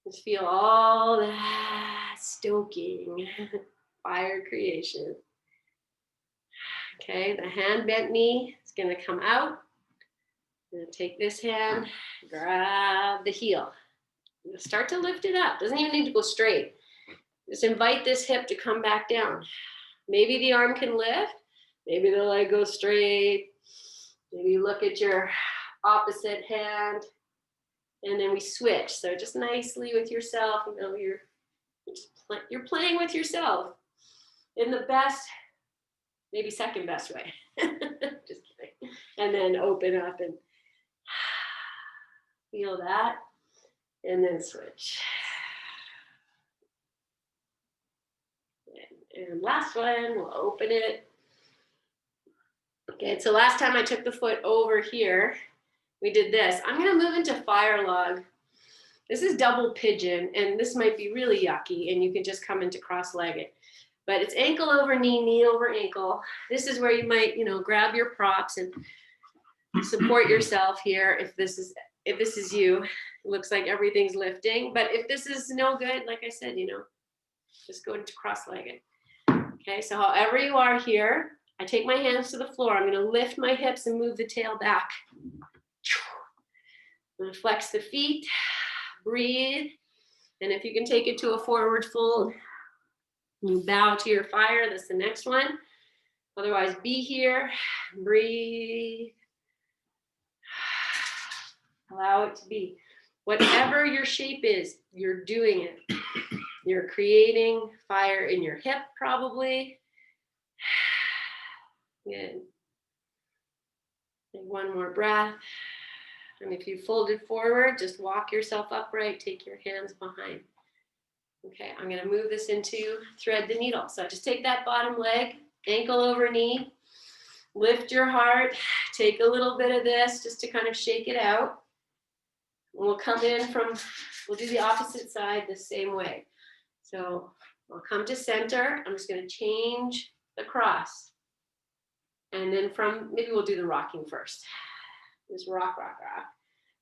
just feel all that stoking fire creation. Okay, the hand bent knee is going to come out. I'm going to take this hand, grab the heel. Start to lift it up. Doesn't even need to go straight. Just invite this hip to come back down. Maybe the arm can lift. Maybe the leg goes straight. Maybe you look at your opposite hand. And then we switch. So just nicely with yourself, you're playing with yourself in the best, maybe second best way. Just kidding. And then open up and feel that. And then switch. And last one, we'll open it. Okay, so last time I took the foot over here, we did this. I'm going to move into fire log. This is double pigeon, and this might be really yucky, and you can just come into cross-legged. But it's ankle over knee, knee over ankle. This is where you might, grab your props and support yourself here. If this is you, it looks like everything's lifting. But if this is no good, like I said, just go into cross-legged. Okay, so however you are here, I take my hands to the floor. I'm going to lift my hips and move the tail back. I'm going to flex the feet. Breathe. And if you can take it to a forward fold, you bow to your fire. That's the next one. Otherwise, be here. Breathe. Allow it to be. Whatever your shape is, you're doing it. You're creating fire in your hip, probably. Good. Take one more breath. And if you folded forward, just walk yourself upright. Take your hands behind. Okay, I'm going to move this into thread the needle. So just take that bottom leg, ankle over knee, lift your heart, take a little bit of this just to kind of shake it out. And we'll come in we'll do the opposite side the same way. So I'll come to center. I'm just going to change the cross. And then maybe we'll do the rocking first. Just rock, rock, rock.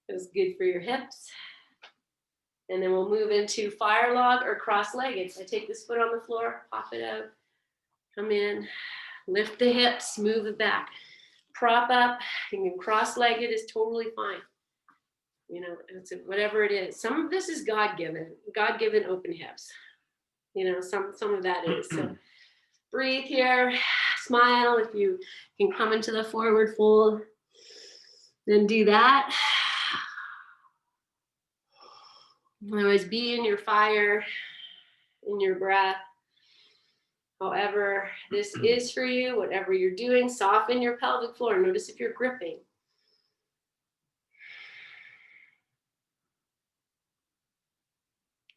Feels good for your hips. And then we'll move into fire log or cross-legged. So I take this foot on the floor, pop it out, come in, lift the hips, move it back. Prop up, you can cross-legged is totally fine. You know, it's whatever it is. Some of this is God-given open hips. You know, some of that is. So breathe here, smile. If you can come into the forward fold, then do that. Otherwise, be in your fire, in your breath. However this is for you, whatever you're doing, soften your pelvic floor. Notice if you're gripping.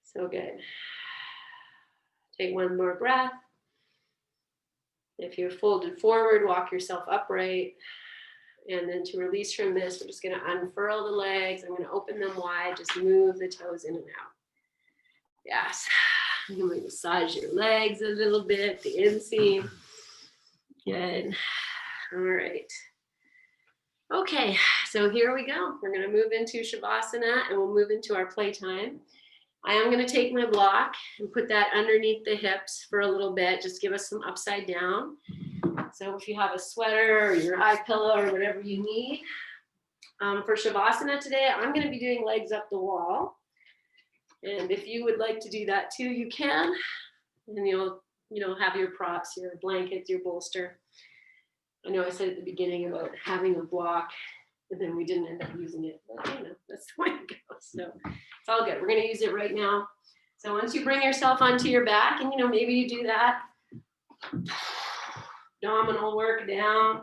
So good. Take one more breath. If you're folded forward, walk yourself upright. And then to release from this, we're just going to unfurl the legs. I'm going to open them wide. Just move the toes in and out. Yes. You might massage your legs a little bit, the inseam. Good. All right. Okay, so here we go. We're going to move into Savasana and we'll move into our playtime. I am going to take my block and put that underneath the hips for a little bit. Just give us some upside down. So if you have a sweater or your eye pillow or whatever you need. For Savasana today, I'm going to be doing legs up the wall. And if you would like to do that too, you can. And you'll have your props, your blankets, your bolster. I know I said at the beginning about having a block, and then we didn't end up using it. But that's the way it goes. So it's all good. We're going to use it right now. So once you bring yourself onto your back, and maybe you do that abdominal work down,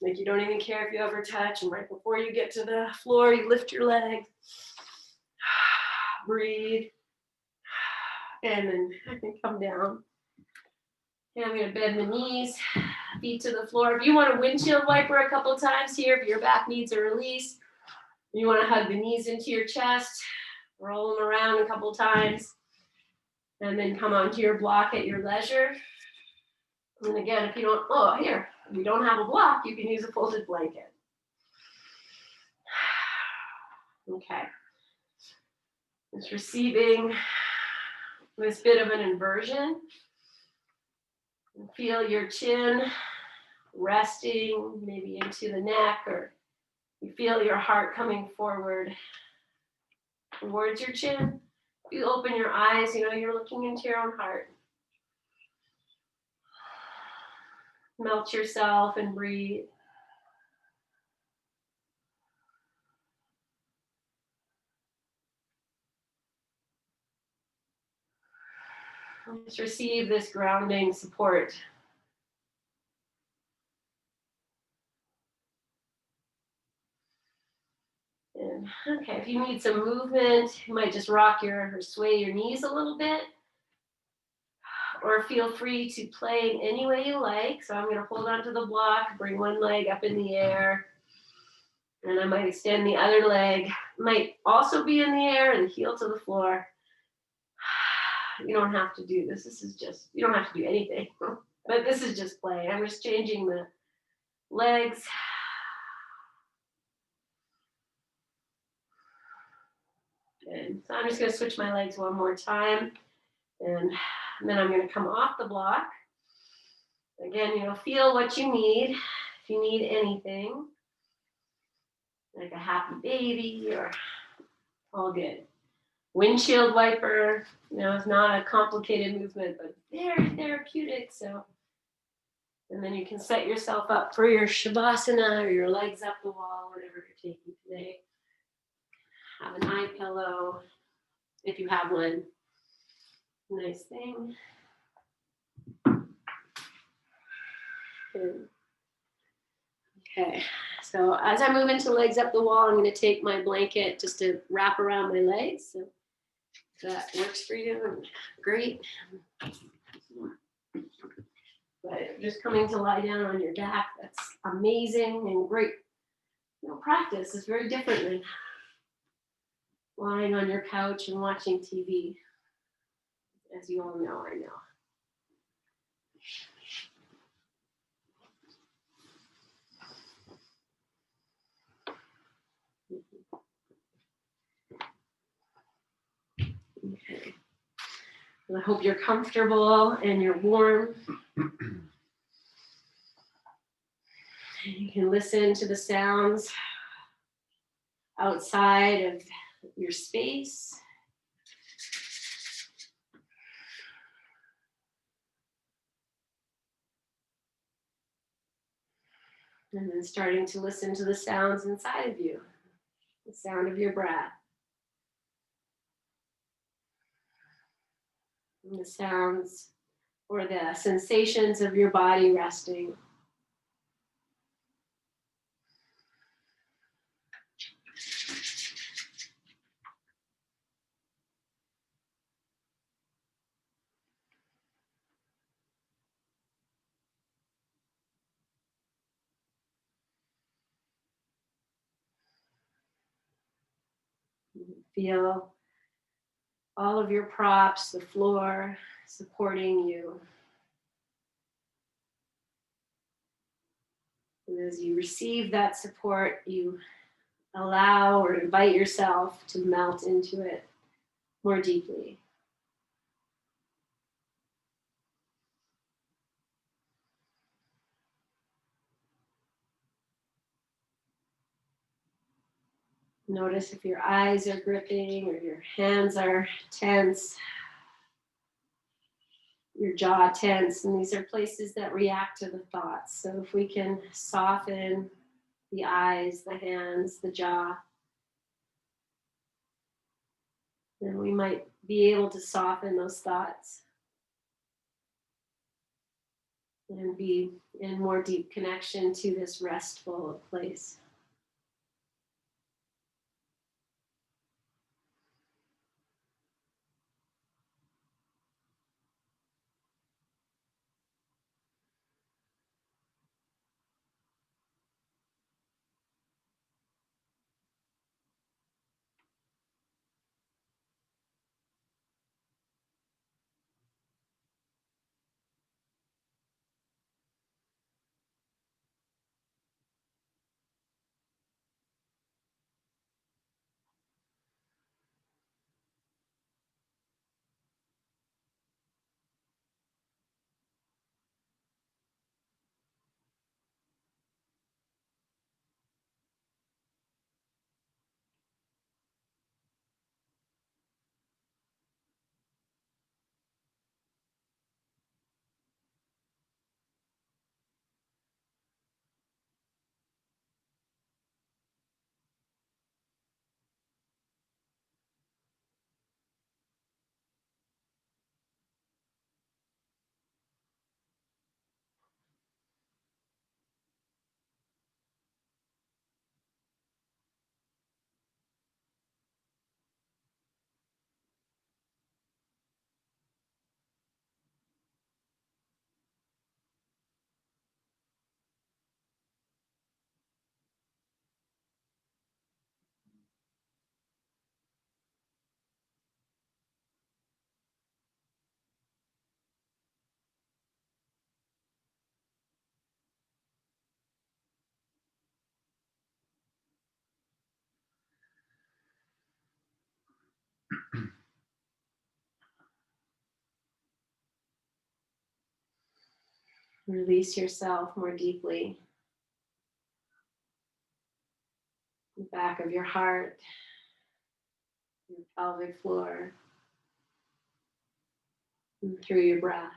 like you don't even care if you ever touch, and right before you get to the floor, you lift your leg, breathe, and then I can come down. And I'm going to bend the knees, feet to the floor. If you want to windshield wiper a couple times here, if your back needs a release, you want to hug the knees into your chest, roll them around a couple times, and then come onto your block at your leisure. And again, if you don't have a block, you can use a folded blanket. Okay. Just receiving this bit of an inversion. Feel your chin resting maybe into the neck, or you feel your heart coming forward towards your chin. You open your eyes, you're looking into your own heart. Melt yourself and breathe. Just receive this grounding support. And okay, if you need some movement, you might just rock or sway your knees a little bit. Or feel free to play any way you like. So I'm going to hold onto the block, bring one leg up in the air, and I might extend the other leg. Might also be in the air and heel to the floor. You don't have to do this. You don't have to do anything. But this is just play. I'm just changing the legs. And so I'm just going to switch my legs one more time. And then I'm going to come off the block. Again, feel what you need. If you need anything, like a happy baby or all good. Windshield wiper, it's not a complicated movement, but very therapeutic. So, and then you can set yourself up for your Shavasana or your legs up the wall, whatever you're taking today. Have an eye pillow if you have one. Nice thing. Good. Okay, so as I move into legs up the wall, I'm going to take my blanket just to wrap around my legs. So if that works for you, great. But just coming to lie down on your back, that's amazing and great. Practice is very different than lying on your couch and watching TV, as you all know, I know. Okay. And I hope you're comfortable and you're warm. You can listen to the sounds outside of your space. And then starting to listen to the sounds inside of you, the sound of your breath, and the sounds or the sensations of your body resting. Feel all of your props, the floor supporting you. And as you receive that support, you allow or invite yourself to melt into it more deeply. Notice if your eyes are gripping or your hands are tense, your jaw tense, and these are places that react to the thoughts. So if we can soften the eyes, the hands, the jaw, then we might be able to soften those thoughts and be in more deep connection to this restful place. Release yourself more deeply. The back of your heart, your pelvic floor, and through your breath.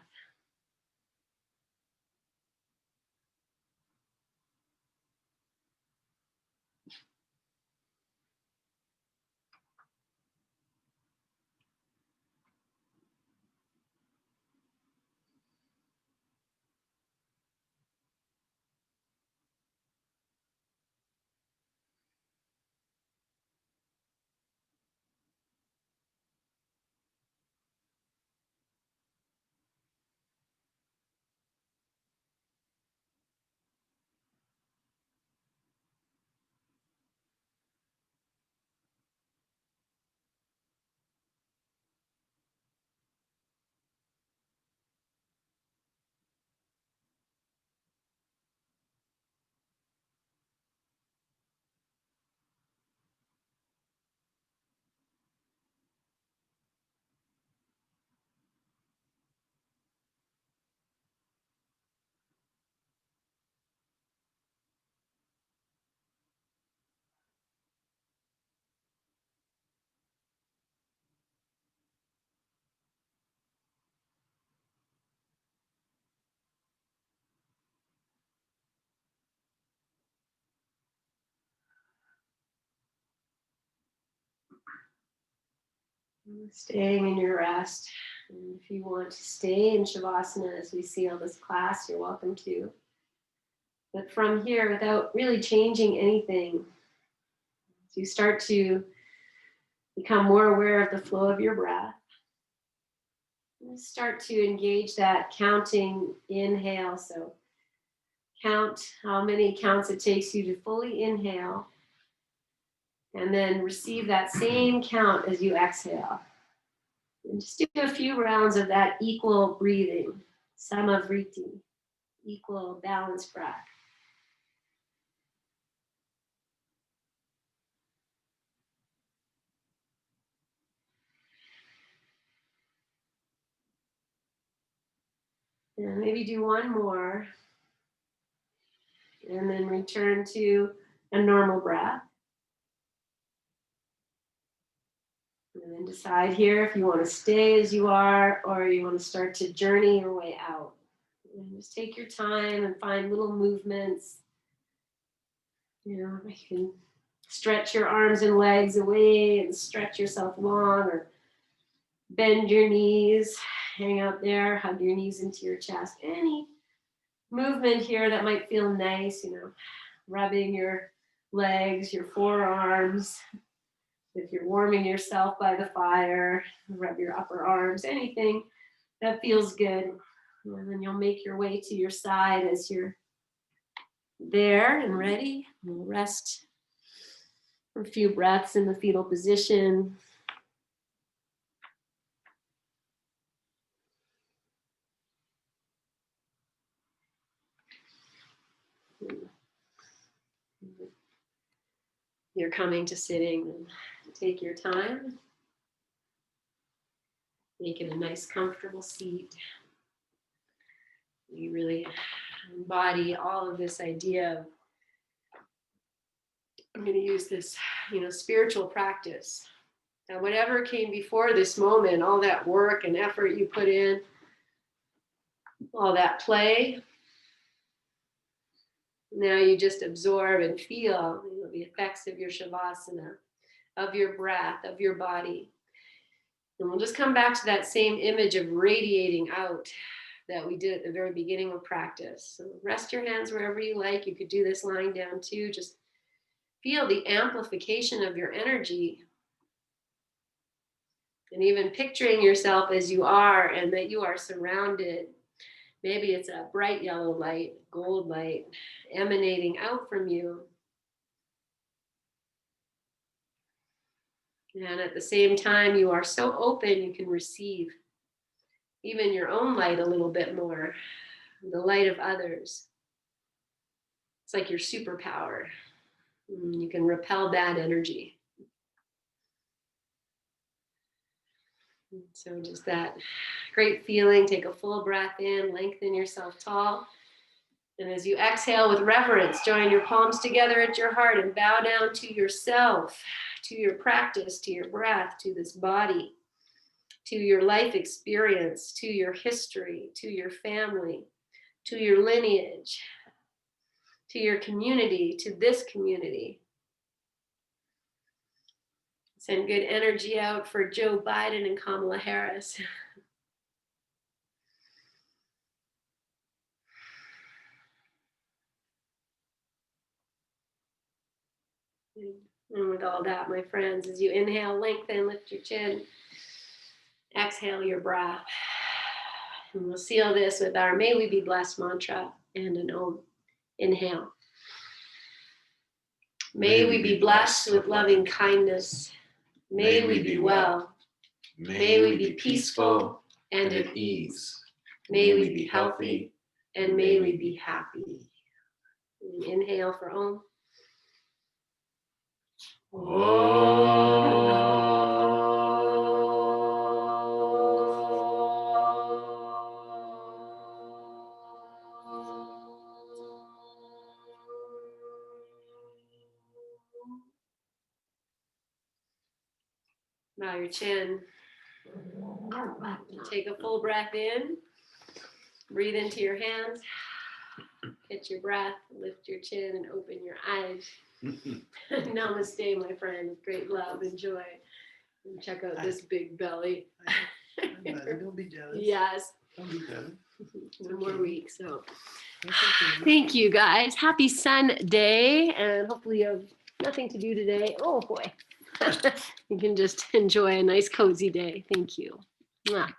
Staying in your rest. And if you want to stay in Shavasana as we seal this class, you're welcome to. But from here, without really changing anything, as you start to become more aware of the flow of your breath, start to engage that counting inhale. So count how many counts it takes you to fully inhale, and then receive that same count as you exhale. And just do a few rounds of that equal breathing, samavriti, equal balanced breath. And maybe do one more, and then return to a normal breath. And then decide here if you want to stay as you are or you want to start to journey your way out. And just take your time and find little movements. You can stretch your arms and legs away and stretch yourself long, or bend your knees, hang out there, hug your knees into your chest. Any movement here that might feel nice, rubbing your legs, your forearms. If you're warming yourself by the fire, rub your upper arms, anything that feels good. And then you'll make your way to your side as you're there and ready. We'll rest for a few breaths in the fetal position. You're coming to sitting, and take your time. Make it a nice, comfortable seat. You really embody all of this idea of, I'm going to use this, spiritual practice. Now, whatever came before this moment, all that work and effort you put in, all that play, now you just absorb and feel the effects of your Shavasana, of your breath, of your body. And we'll just come back to that same image of radiating out that we did at the very beginning of practice. So rest your hands wherever you like. You could do this lying down too. Just feel the amplification of your energy. And even picturing yourself as you are, and that you are surrounded. Maybe it's a bright yellow light, gold light, emanating out from you. And at the same time, you are so open, you can receive even your own light a little bit more, the light of others. It's like your superpower. You can repel bad energy. So just that great feeling. Take a full breath in, lengthen yourself tall. And as you exhale with reverence, join your palms together at your heart and bow down to yourself, to your practice, to your breath, to this body, to your life experience, to your history, to your family, to your lineage, to your community, to this community. Send good energy out for Joe Biden and Kamala Harris. And with all that, my friends, as you inhale, lengthen, lift your chin. Exhale your breath. And we'll seal this with our May We Be Blessed mantra and an Om. Inhale. May we be blessed with loving kindness. May we be well. May we be peaceful and at ease. May we be healthy and may we be happy. And inhale for Om. Bow your chin. Take a full breath in. Breathe into your hands. Catch your breath. Lift your chin and open your eyes. Namaste, my friend. Great love and joy. And check out this big belly. Don't be jealous. Yes. Don't be jealous. One more week. So That's okay. thank you guys. Happy Sunday. And hopefully you have nothing to do today. Oh boy. You can just enjoy a nice cozy day. Thank you. Mwah.